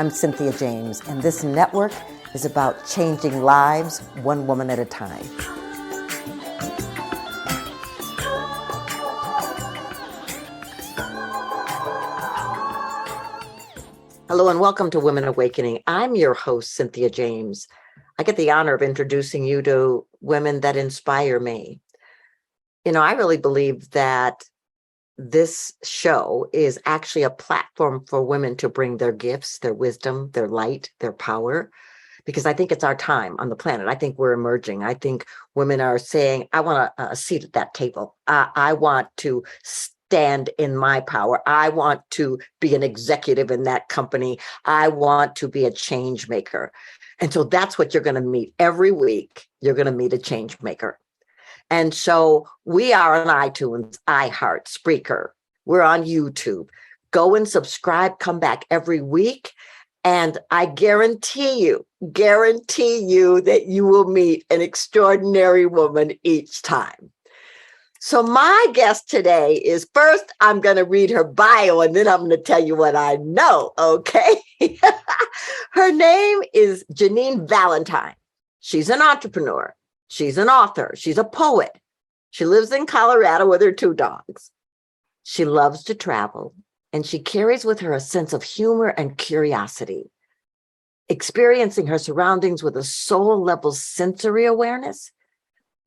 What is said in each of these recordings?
I'm Cynthia James, and this network is about changing lives one woman at a time. Hello and welcome to Women Awakening. I'm your host, Cynthia James. I get the honor of introducing you to women that inspire me. You know, I really believe that this show is actually a platform for women to bring their gifts, their wisdom, their light, their power, because I think it's our time on the planet. I think we're emerging. I think women are saying, I want a seat at that table. I want to stand in my power. I want to be an executive in that company. I want to be a change maker. And so that's what you're going to meet every week. You're going to meet a change maker. And so we are on iTunes, iHeart, Spreaker. We're on YouTube. Go and subscribe, come back every week. And I guarantee you that you will meet an extraordinary woman each time. So my guest today is, first, I'm going to read her bio, and then I'm going to tell you what I know, okay? Her name is Janine Valentine. She's an entrepreneur. She's an author. She's a poet. She lives in Colorado with her 2 dogs. She loves to travel, and she carries with her a sense of humor and curiosity. Experiencing her surroundings with a soul-level sensory awareness,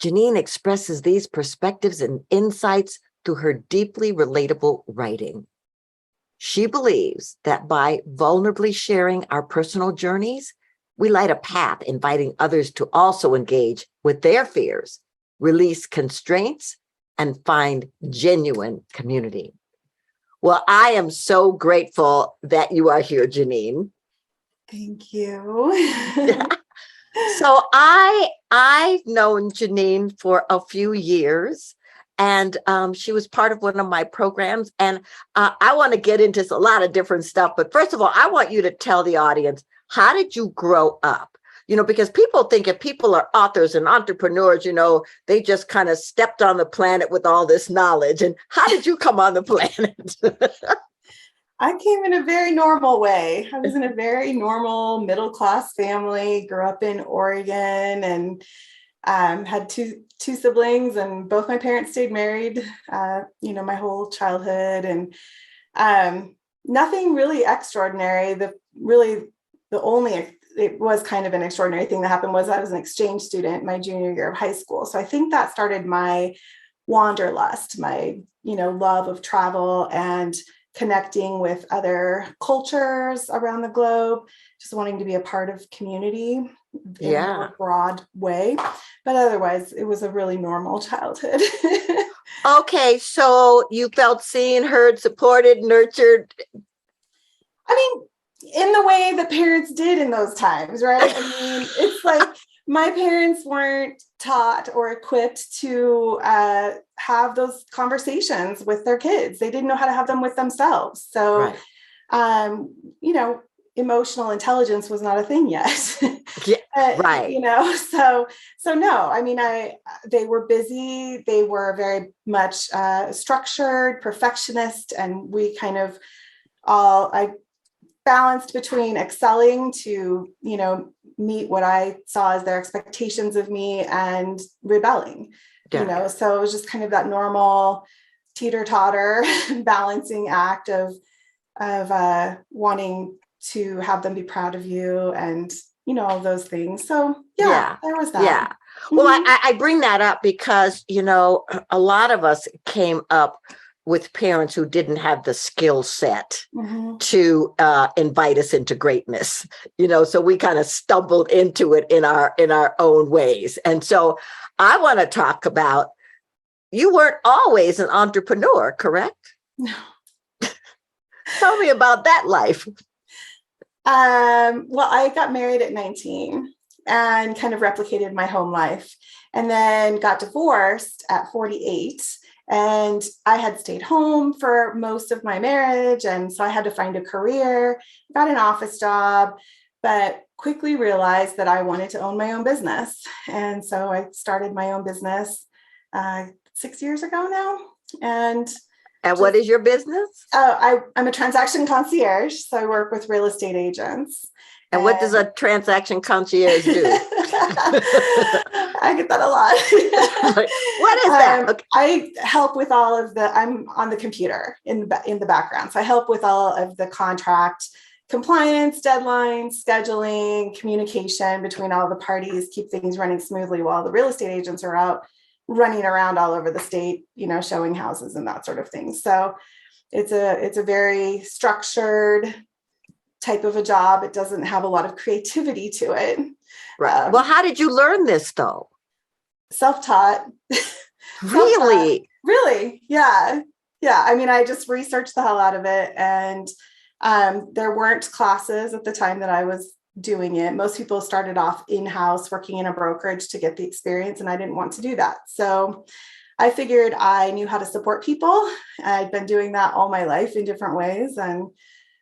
Janine expresses these perspectives and insights through her deeply relatable writing. She believes that by vulnerably sharing our personal journeys, we light a path, inviting others to also engage with their fears, release constraints, and find genuine community. Well, I am so grateful that you are here, Janine. Thank you. So I've known Janine for a few years, and she was part of one of my programs. And I want to get into a lot of different stuff. But first of all, I want you to tell the audience, how did you grow up? You know, because people think if people are authors and entrepreneurs, you know, they just kind of stepped on the planet with all this knowledge. And how did you come on the planet? I came in a very normal way. I was in a very normal middle-class family, grew up in Oregon, and had two siblings, and both my parents stayed married, my whole childhood, and nothing really extraordinary. It was kind of an extraordinary thing that happened was I was an exchange student my junior year of high school. So I think that started my wanderlust, my, love of travel and connecting with other cultures around the globe, just wanting to be a part of community in a more broad way. But otherwise, it was a really normal childhood. Okay, so you felt seen, heard, supported, nurtured. I mean, in the way that parents did in those times, right? I mean, it's like my parents weren't taught or equipped to have those conversations with their kids. They didn't know how to have them with themselves. So, right. Emotional intelligence was not a thing yet. Right. So no, I mean, they were busy. They were very much structured, perfectionist, and we kind of I balanced between excelling to, meet what I saw as their expectations of me and rebelling, so it was just kind of that normal teeter-totter balancing act of wanting to have them be proud of you and, all those things. So there was that. Yeah. Well, I bring that up because, a lot of us came up with parents who didn't have the skill set to invite us into greatness, so we kind of stumbled into it in our own ways. And so I want to talk about, you weren't always an entrepreneur, correct? No. Tell me about that life. Well, I got married at 19 and kind of replicated my home life, and then got divorced at 48. And I had stayed home for most of my marriage. And so I had to find a career, got an office job, but quickly realized that I wanted to own my own business. And so I started my own business 6 years ago now. And And what is your business? I'm a transaction concierge, so I work with real estate agents. And what does a transaction concierge do? I get that a lot. What is that? Okay. I help with all of I'm on the computer in the background. So I help with all of the contract compliance, deadlines, scheduling, communication between all the parties, keep things running smoothly while the real estate agents are out running around all over the state, showing houses and that sort of thing. So it's a very structured type of a job. It doesn't have a lot of creativity to it. Right. Well, how did you learn this though? Self-taught. Really? Really? Yeah. Yeah. I mean, I just researched the hell out of it. And there weren't classes at the time that I was doing it. Most people started off in-house working in a brokerage to get the experience, and I didn't want to do that. So I figured I knew how to support people. I'd been doing that all my life in different ways. And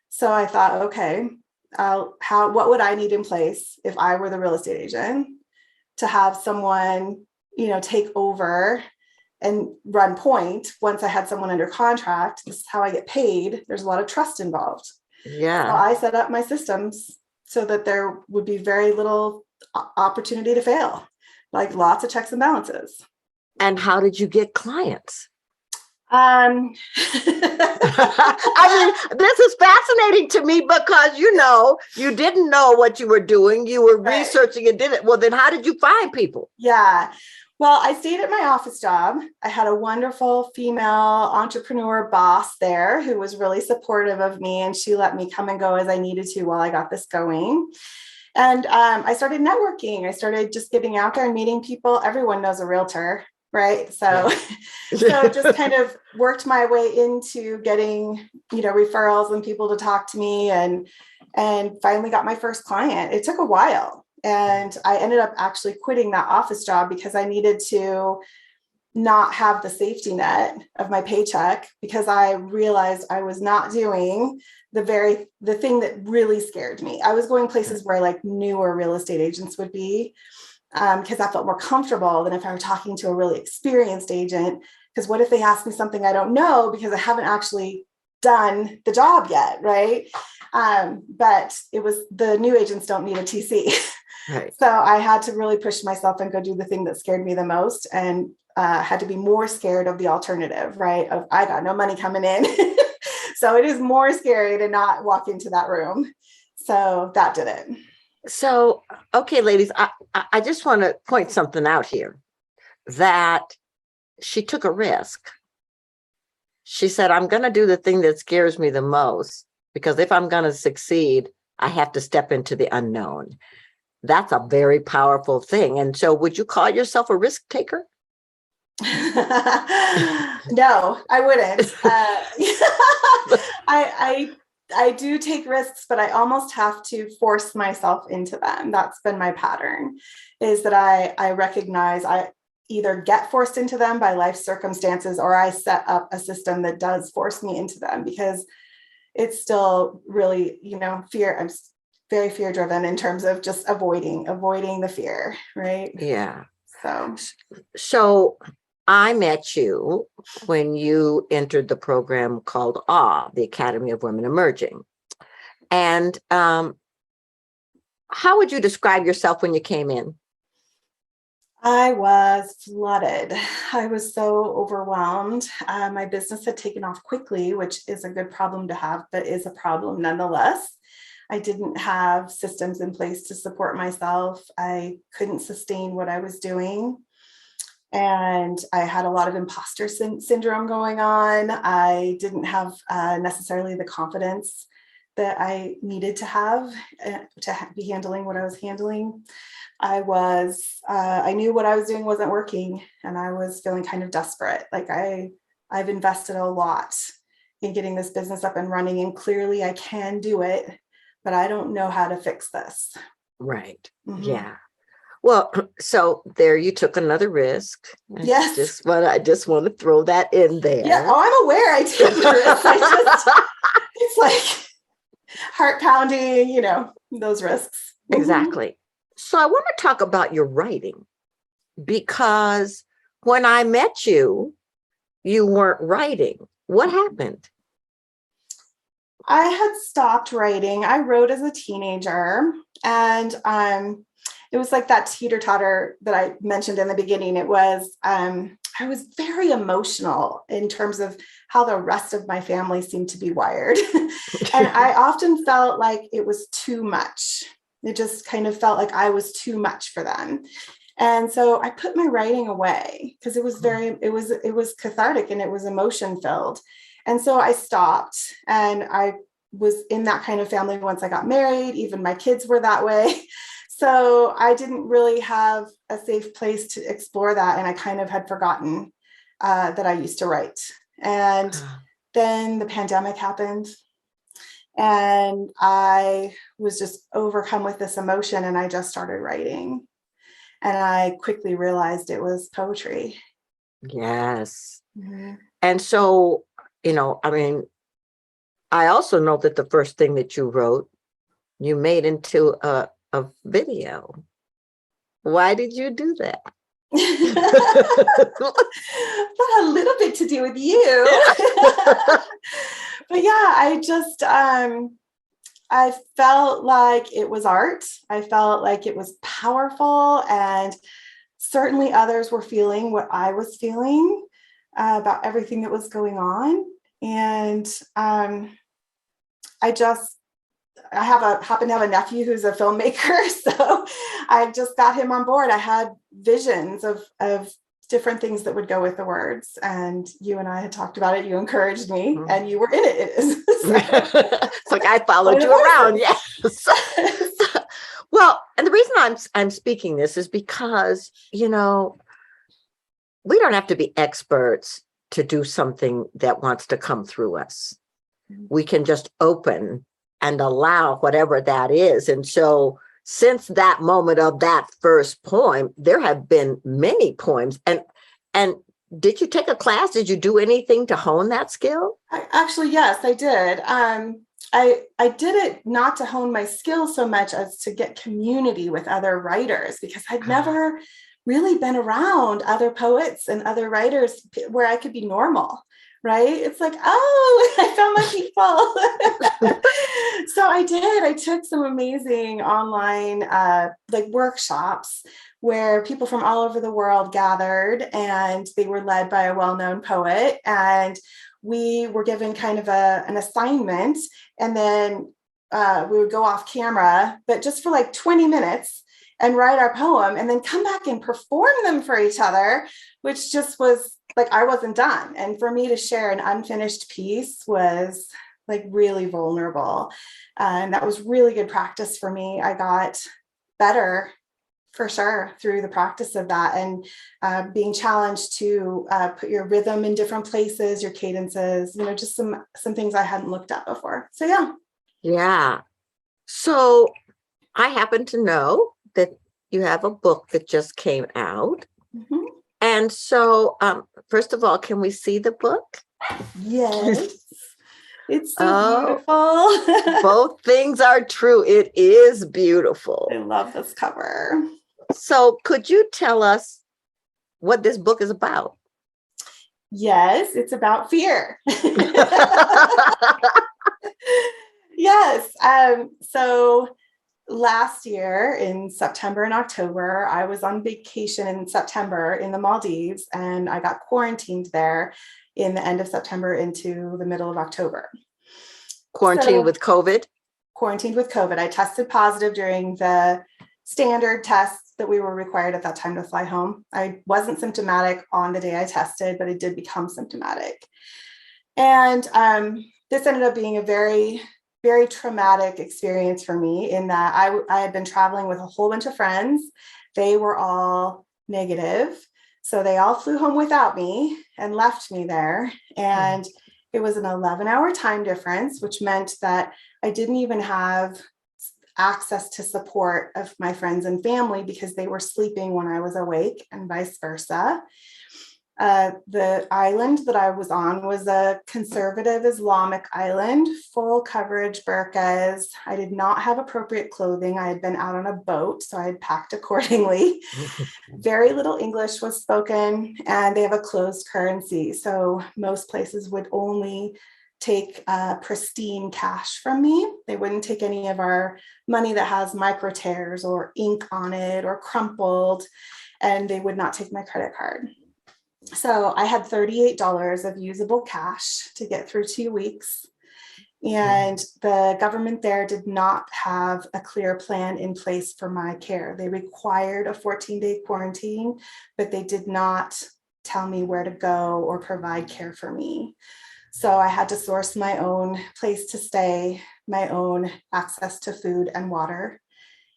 so I thought, okay, what would I need in place if I were the real estate agent to have someone, take over and run point once I had someone under contract? This is how I get paid. There's a lot of trust involved. Yeah. So I set up my systems so that there would be very little opportunity to fail, like lots of checks and balances. And how did you get clients? I mean, this is fascinating to me because, you didn't know what you were doing. You were researching and did it. Well, then how did you find people? Yeah. Well, I stayed at my office job. I had a wonderful female entrepreneur boss there who was really supportive of me, and she let me come and go as I needed to while I got this going. And I started networking. I started just getting out there and meeting people. Everyone knows a realtor, right? So just kind of worked my way into getting, referrals and people to talk to me, and finally got my first client. It took a while. And I ended up actually quitting that office job because I needed to not have the safety net of my paycheck, because I realized I was not doing the thing that really scared me. I was going places where like newer real estate agents would be, because I felt more comfortable than if I were talking to a really experienced agent. Because what if they ask me something I don't know because I haven't actually done the job yet, right? But it was, the new agents don't need a TC. Right. So I had to really push myself and go do the thing that scared me the most, and had to be more scared of the alternative, right? Of I got no money coming in. So it is more scary to not walk into that room. So that did it. So, okay, ladies, I just want to point something out here, that she took a risk. She said, I'm going to do the thing that scares me the most, because if I'm going to succeed, I have to step into the unknown. That's a very powerful thing. And so would you call yourself a risk taker? No, I wouldn't. I do take risks, but I almost have to force myself into them. That's been my pattern, is that I recognize I either get forced into them by life circumstances, or I set up a system that does force me into them, because it's still really, fear. I'm very fear driven in terms of just avoiding the fear. Right. Yeah. So I met you when you entered the program called the Academy of Women Emerging. And how would you describe yourself when you came in? I was flooded. I was so overwhelmed. My business had taken off quickly, which is a good problem to have, but is a problem nonetheless. I didn't have systems in place to support myself. I couldn't sustain what I was doing. And I had a lot of imposter syndrome going on. I didn't have necessarily the confidence that I needed to have to be handling what I was handling. I knew what I was doing wasn't working, and I was feeling kind of desperate. Like I've invested a lot in getting this business up and running, and clearly I can do it, but I don't know how to fix this. Right. Mm-hmm. Yeah. Well, so there you took another risk. Yes. I just want to throw that in there. Yeah. Oh, I'm aware I took the risk. It's like heart pounding, those risks. Exactly. So I want to talk about your writing, because when I met you, you weren't writing. What happened? I had stopped writing. I wrote as a teenager, and it was like that teeter-totter that I mentioned in the beginning. It was I was very emotional in terms of how the rest of my family seemed to be wired. And I often felt like it was too much. It just kind of felt like I was too much for them. And so I put my writing away because it was cathartic and it was emotion filled. And so I stopped, and I was in that kind of family once I got married. Even my kids were that way. So I didn't really have a safe place to explore that. And I kind of had forgotten that I used to write. And then the pandemic happened, and I was just overcome with this emotion, and I just started writing. And I quickly realized it was poetry. Yes. Mhm. And so, I mean, I also know that the first thing that you wrote, you made into a video. Why did you do that? That had a little bit to do with you. But yeah, I felt like it was art. I felt like it was powerful, and certainly others were feeling what I was feeling about everything that was going on. And I happen to have a nephew who's a filmmaker, so I just got him on board. I had visions of different things that would go with the words, and you and I had talked about it. You encouraged me, and you were in it. It's like I followed you around. Yes. Well, and the reason I'm speaking this is because, we don't have to be experts to do something that wants to come through us. We can just open and allow whatever that is. And so since that moment of that first poem, there have been many poems. And did you take a class? Did you do anything to hone that skill? Actually, yes, I did. I did it not to hone my skills so much as to get community with other writers, because I'd never really been around other poets and other writers where I could be normal. Right? It's like, oh, I found my people. So I did. I took some amazing online like workshops where people from all over the world gathered, and they were led by a well-known poet. And we were given kind of an assignment, and then we would go off camera, but just for like 20 minutes, and write our poem, and then come back and perform them for each other, which just was like, I wasn't done. And for me to share an unfinished piece was like really vulnerable. And that was really good practice for me. I got better for sure through the practice of that, and being challenged to put your rhythm in different places, your cadences, just some things I hadn't looked at before. So yeah. Yeah. So I happen to know that you have a book that just came out. Mm-hmm. And so, first of all, can we see the book? Yes. It's so beautiful. Both things are true. It is beautiful. I love this cover. So could you tell us what this book is about? Yes, it's about fear. Yes. So last year in September and October, I was on vacation in September in the Maldives, and I got quarantined there in the end of September into the middle of October. Quarantined with COVID? Quarantined with COVID. I tested positive during the standard tests that we were required at that time to fly home. I wasn't symptomatic on the day I tested, but I did become symptomatic. And this ended up being a very, very traumatic experience for me, in that I had been traveling with a whole bunch of friends. They were all negative. So they all flew home without me and left me there. And it was an 11-hour time difference, which meant that I didn't even have access to support of my friends and family because they were sleeping when I was awake, and vice versa. The island that I was on was a conservative Islamic island, full coverage burqas. I did not have appropriate clothing. I had been out on a boat, so I had packed accordingly. Very little English was spoken, and they have a closed currency. So most places would only take pristine cash from me. They wouldn't take any of our money that has micro tears or ink on it or crumpled, and they would not take my credit card. So I had $38 of usable cash to get through 2 weeks. And the government there did not have a clear plan in place for my care. They required a 14-day quarantine, but they did not tell me where to go or provide care for me. So I had to source my own place to stay, my own access to food and water.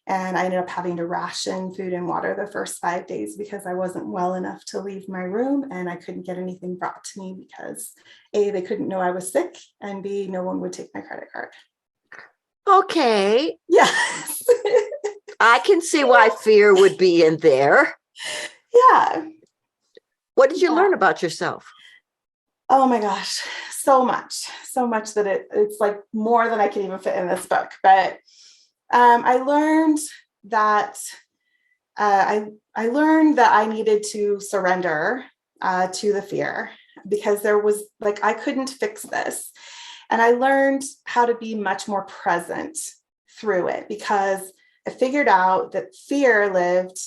And I ended up having to ration food and water the first 5 days because I wasn't well enough to leave my room, and I couldn't get anything brought to me because A, they couldn't know I was sick, and B, no one would take my credit card. Okay. Yes. I can see why fear would be in there. Yeah. What did you learn about yourself? Oh my gosh, so much that it's like more than I can even fit in this book. But I learned that I learned that I needed to surrender to the fear, because there was like, I couldn't fix this. And I learned how to be much more present through it, because I figured out that fear lived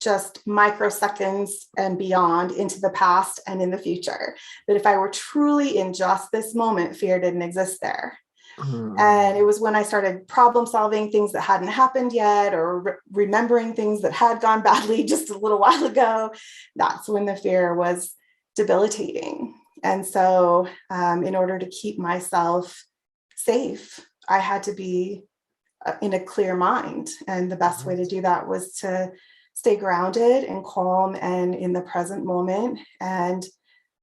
just microseconds and beyond into the past and in the future. That if I were truly in just this moment, fear didn't exist there. And it was when I started problem solving things that hadn't happened yet, or remembering things that had gone badly just a little while ago. That's when the fear was debilitating. And so in order to keep myself safe, I had to be in a clear mind. And the best way to do that was to stay grounded and calm and in the present moment, and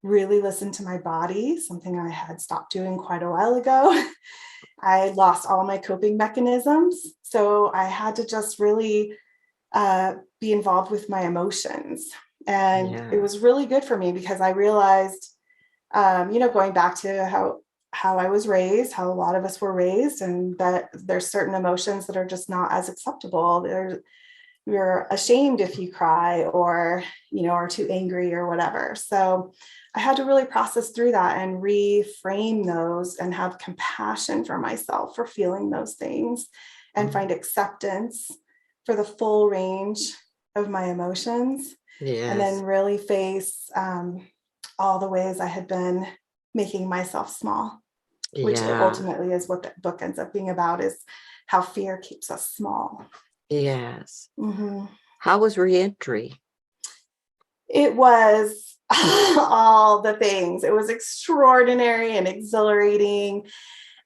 really listen to my body, something I had stopped doing quite a while ago. I lost all my coping mechanisms. So I had to just really be involved with my emotions. And it was really good for me, because I realized, going back to how I was raised, how a lot of us were raised, and that there's certain emotions that are just not as acceptable. You're ashamed if you cry, or, are too angry or whatever. So I had to really process through that and reframe those and have compassion for myself for feeling those things, and find acceptance for the full range of my emotions. And then really face all the ways I had been making myself small, which ultimately is what the book ends up being about, is how fear keeps us small. Yes. Mm-hmm. How was reentry? It was all the things. It was extraordinary and exhilarating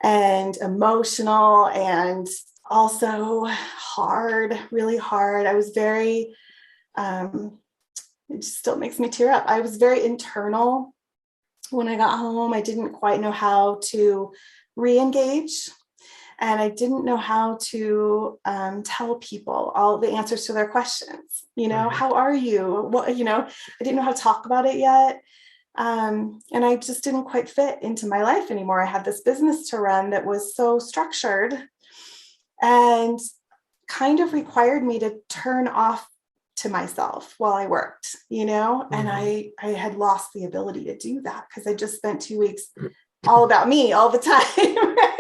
and emotional, and also hard, really hard. I was very, it just still makes me tear up. I was very internal when I got home. I didn't quite know how to re-engage. And I didn't know how to tell people all the answers to their questions. How are you? Well, I didn't know how to talk about it yet. And I just didn't quite fit into my life anymore. I had this business to run that was so structured and kind of required me to turn off to myself while I worked, and I had lost the ability to do that, because I just spent 2 weeks all about me all the time, right?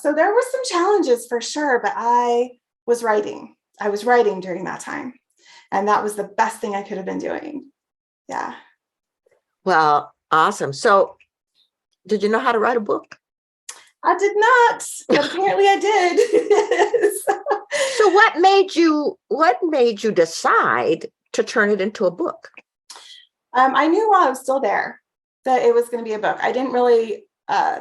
So there were some challenges for sure, but I was writing during that time, and that was the best thing I could have been doing. Yeah. Well, awesome. So did you know how to write a book? I did not, but apparently I did. So what made you decide to turn it into a book? I knew while I was still there that it was going to be a book. I didn't really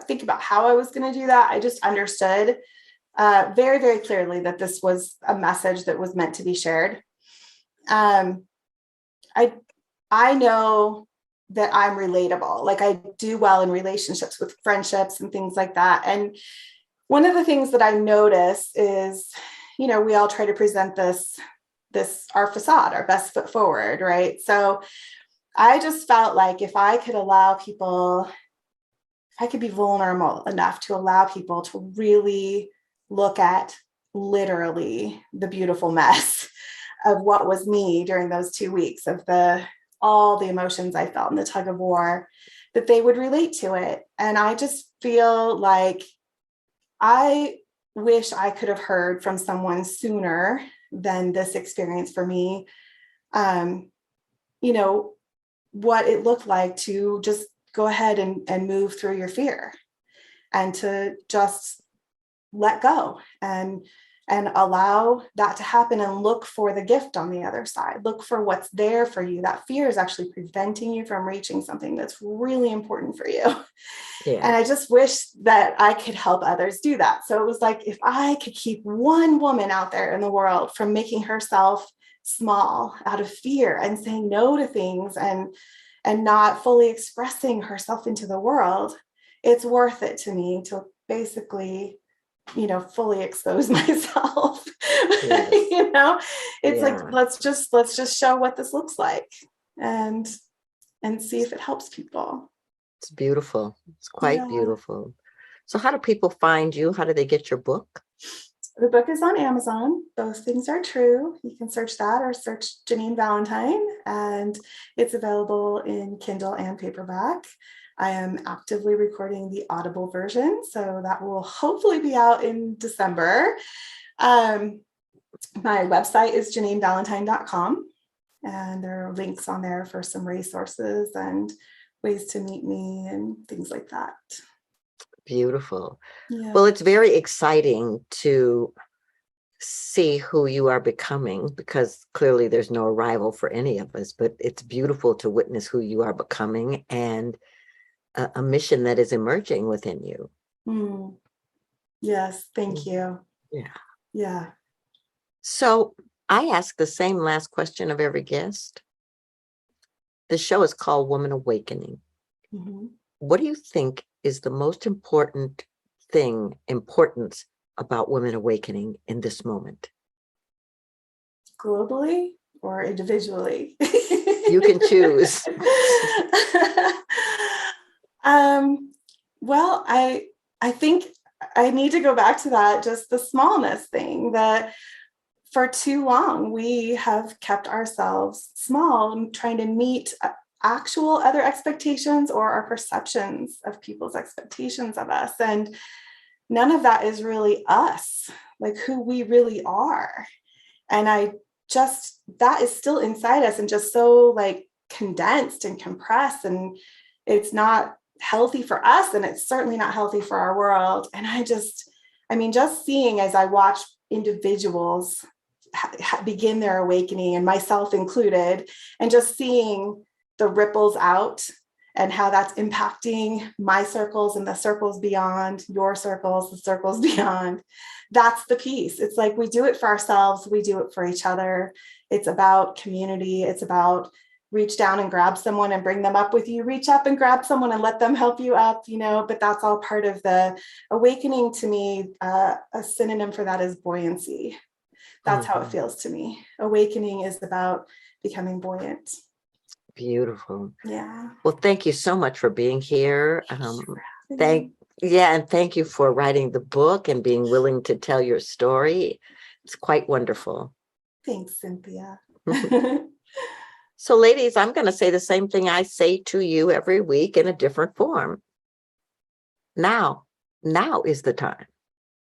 think about how I was going to do that. I just understood very, very clearly that this was a message that was meant to be shared. I know that I'm relatable. Like, I do well in relationships with friendships and things like that. And one of the things that I notice is, we all try to present this our facade, our best foot forward, right? So I just felt like if I could allow people, if I could be vulnerable enough to allow people to really look at literally the beautiful mess of what was me during those 2 weeks of all the emotions I felt in the tug of war, that they would relate to it. And I just feel like I wish I could have heard from someone sooner than this experience for me, you know, what it looked like to just go ahead and move through your fear and to just let go and allow that to happen and look for the gift on the other side. Look for what's there for you. That fear is actually preventing you from reaching something that's really important for you. Yeah. And I just wish that I could help others do that. So it was like, if I could keep one woman out there in the world from making herself small out of fear and saying no to things and not fully expressing herself into the world, it's worth it to me to basically, fully expose myself. Yes. It's like, Yeah. let's just show what this looks like and see if it helps people. It's beautiful. It's quite Yeah. beautiful. So how do people find you? How do they get your book? The book is on Amazon. Both things are true. You can search that or search Janine Valentine, and it's available in Kindle and paperback. I am actively recording the Audible version, so that will hopefully be out in December. My website is janinevalentine.com, and there are links on there for some resources and ways to meet me and things like that. Beautiful. Yeah. Well, it's very exciting to see who you are becoming, because clearly there's no arrival for any of us, but it's beautiful to witness who you are becoming and a mission that is emerging within you. Yes, thank you. Yeah. Yeah. So I ask the same last question of every guest. The show is called Woman Awakening. Mm-hmm. What do you think is the most importance about women awakening in this moment? Globally or individually? You can choose. Well, I think I need to go back to that, just the smallness thing, that for too long we have kept ourselves small, trying to meet actual other expectations or our perceptions of people's expectations of us. And none of that is really us, like who we really are. And that is still inside us and just so like condensed and compressed, and it's not healthy for us, and it's certainly not healthy for our world. And just seeing as I watch individuals begin their awakening, and myself included, and just seeing the ripples out and how that's impacting my circles and the circles beyond, your circles, the circles beyond. That's the piece. It's like we do it for ourselves, we do it for each other. It's about community. It's about reach down and grab someone and bring them up with you. Reach up and grab someone and let them help you up, but that's all part of the awakening. To me, a synonym for that is buoyancy. That's how it feels to me. Awakening is about becoming buoyant. Beautiful. Yeah. Well, thank you so much for being here. And thank you for writing the book and being willing to tell your story. It's quite wonderful. Thanks, Cynthia. So, ladies, I'm going to say the same thing I say to you every week in a different form. Now is the time.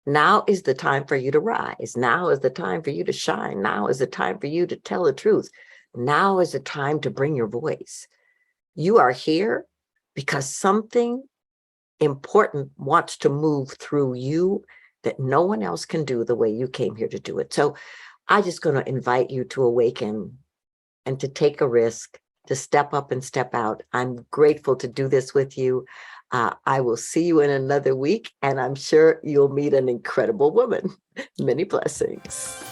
Now is the time for you to rise. Now is the time for you to shine. Now is the time for you to tell the truth. Now is the time to bring your voice. You are here because something important wants to move through you that no one else can do the way you came here to do it. So I'm just going to invite you to awaken and to take a risk, to step up and step out. I'm grateful to do this with you. I will see you in another week, and I'm sure you'll meet an incredible woman. Many blessings.